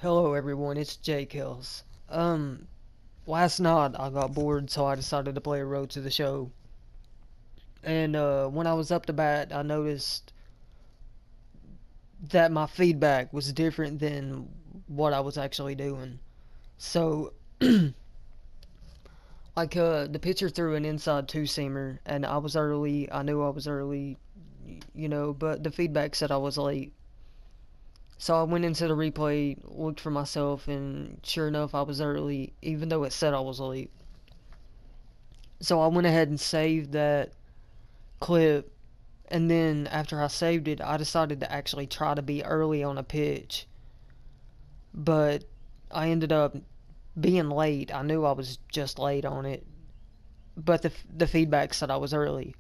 Hello everyone, it's Jake Hills. Last night I got bored, so I decided to play a Road to the Show. And when I was up to bat, I noticed that my feedback was different than what I was actually doing. So, the pitcher threw an inside two-seamer, and I was early. I knew I was early, but the feedback said I was late. So I went into the replay, looked for myself, and sure enough, I was early, even though it said I was late. So I went ahead and saved that clip, and then after I saved it, I decided to actually try to be early on a pitch, but I ended up being late. I knew I was just late on it, but the feedback said I was early.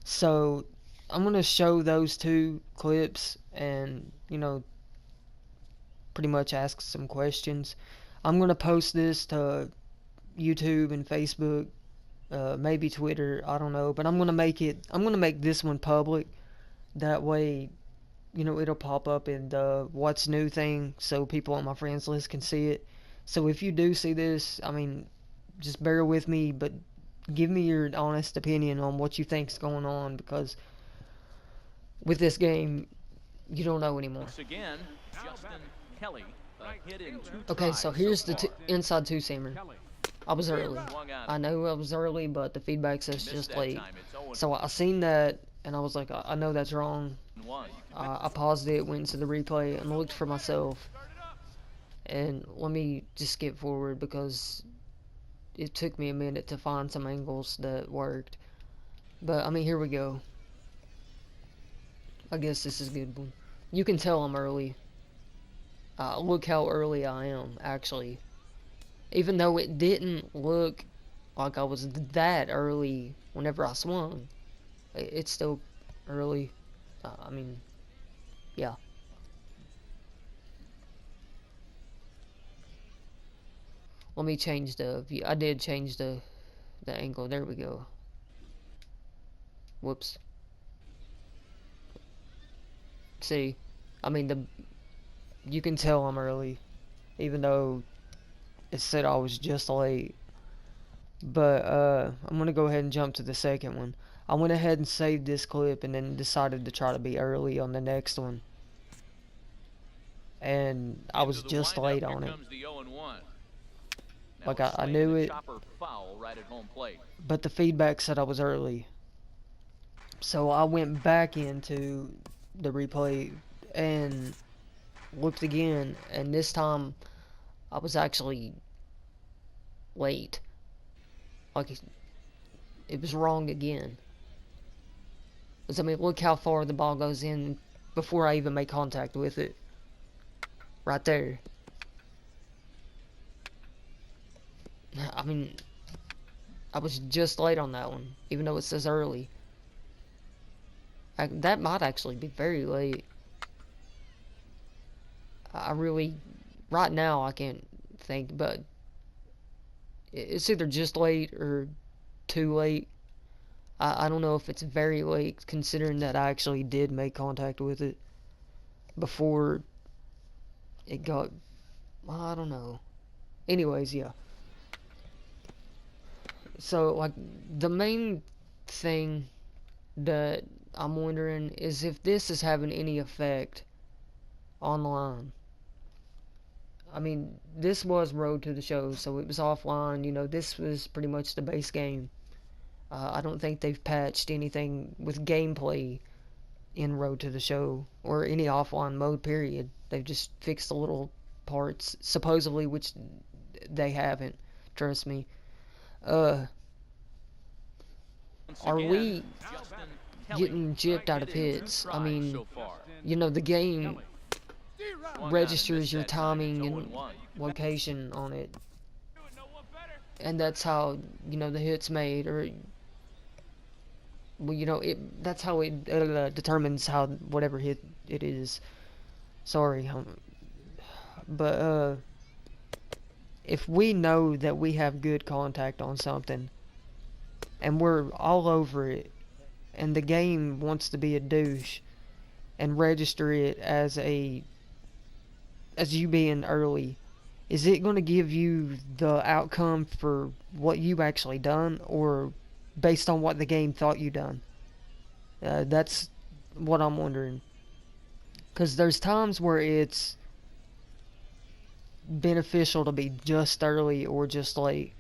So I'm gonna show those two clips and pretty much ask some questions. I'm gonna post this to YouTube and Facebook, maybe Twitter. I don't know, but I'm gonna make this one public. That way, it'll pop up in the what's new thing so people on my friends list can see it. So if you do see this, I mean, just bear with me, but give me your honest opinion on what you think's going on, because with this game, you don't know anymore. Again, Justin Kelly, hit in Okay, so here's the inside two-seamer. I was early. I know I was early, but the feedback says just late. So I seen that, and I was like, I know that's wrong. I paused it, went into the replay, and looked for myself. And let me just skip forward because it took me a minute to find some angles that worked. But, I mean, here we go. I guess this is a good one. You can tell I'm early. Look how early I am, actually. Even though it didn't look like I was that early whenever I swung, it's still early. I mean, yeah. Let me change the view. I did change the angle. There we go. Whoops. See, I mean, you can tell I'm early, even though it said I was just late. But I'm gonna go ahead and jump to the second one. I went ahead and saved this clip and then decided to try to be early on the next one. And I was just late on it. Like I knew it, but the feedback said I was early. So I went back into the replay and looked again, and this time I was actually late. Like it was wrong again. Because I mean, look how far the ball goes in before I even make contact with it. Right there. I mean, I was just late on that one, even though it says early. That might actually be very late. I really, right now I can't think, but it's either just late or too late. I don't know if it's very late, considering that I actually did make contact with it before it got, I don't know. Anyways, yeah. So, like, the main thing that I'm wondering is if this is having any effect online. I mean, this was Road to the Show, so it was offline. This was pretty much the base game. I don't think they've patched anything with gameplay in Road to the Show or any offline mode, period. They've just fixed the little parts, supposedly, which they haven't. Trust me. Are we getting gypped out of hits? I mean, the game registers your timing and location on it, and that's how the hit's made, or well, that's how it determines how whatever hit it is. Sorry, but if we know that we have good contact on something and we're all over it, and the game wants to be a douche and register it as as you being early, is it going to give you the outcome for what you actually done, or based on what the game thought you done? That's what I'm wondering. Because there's times where it's beneficial to be just early or just late.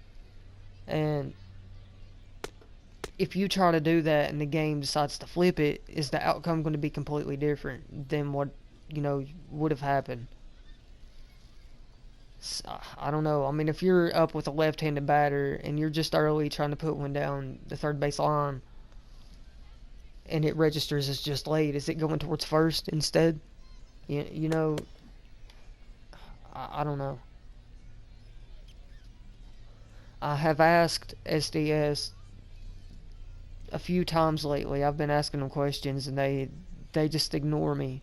And if you try to do that and the game decides to flip it, is the outcome going to be completely different than what, would have happened? I don't know. I mean, if you're up with a left-handed batter and you're just early trying to put one down the third base line and it registers as just late, is it going towards first instead? You know, I don't know. I have asked SDS a few times lately. I've been asking them questions and they just ignore me.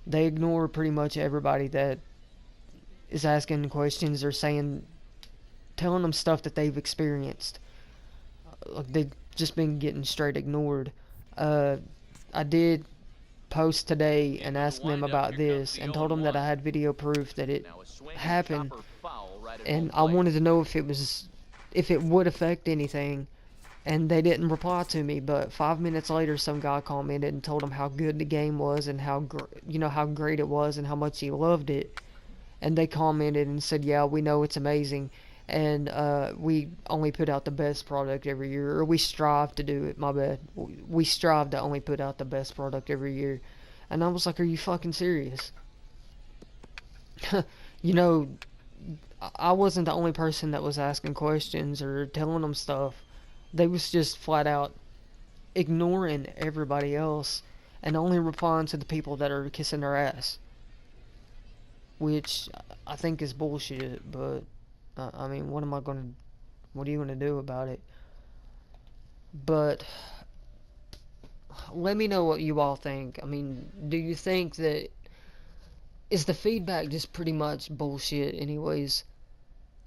They ignore pretty much everybody that is asking questions or telling them stuff that they've experienced. Like, they've just been getting straight ignored. I did post today and ask them about this and told them that I had video proof that it happened, and I wanted to know if it would affect anything, and they didn't reply to me. But 5 minutes later, some guy commented and told them how good the game was and how great it was and how much he loved it. And they commented and said, "Yeah, we know it's amazing, and we only put out the best product every year, or we strive to do it." My bad. We strive to only put out the best product every year. And I was like, "Are you fucking serious?" you know, I wasn't the only person that was asking questions or telling them stuff. They was just flat out ignoring everybody else and only replying to the people that are kissing their ass, which I think is bullshit. But I mean, what are you gonna do about it? But let me know what you all think. I mean, do you think that is the feedback just pretty much bullshit anyways?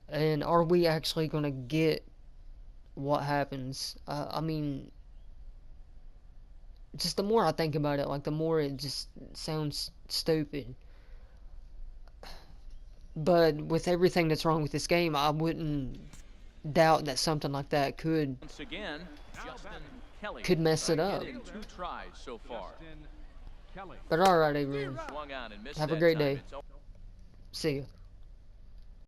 And are we actually gonna get what happens? I mean, just the more I think about it, like, the more it just sounds stupid. But with everything that's wrong with this game, I wouldn't doubt that something like that could Once again, Justin Kelly mess it up. hit in 2 tries so far. But alright, everyone. Swung on and missed Have a that great time. day. See ya.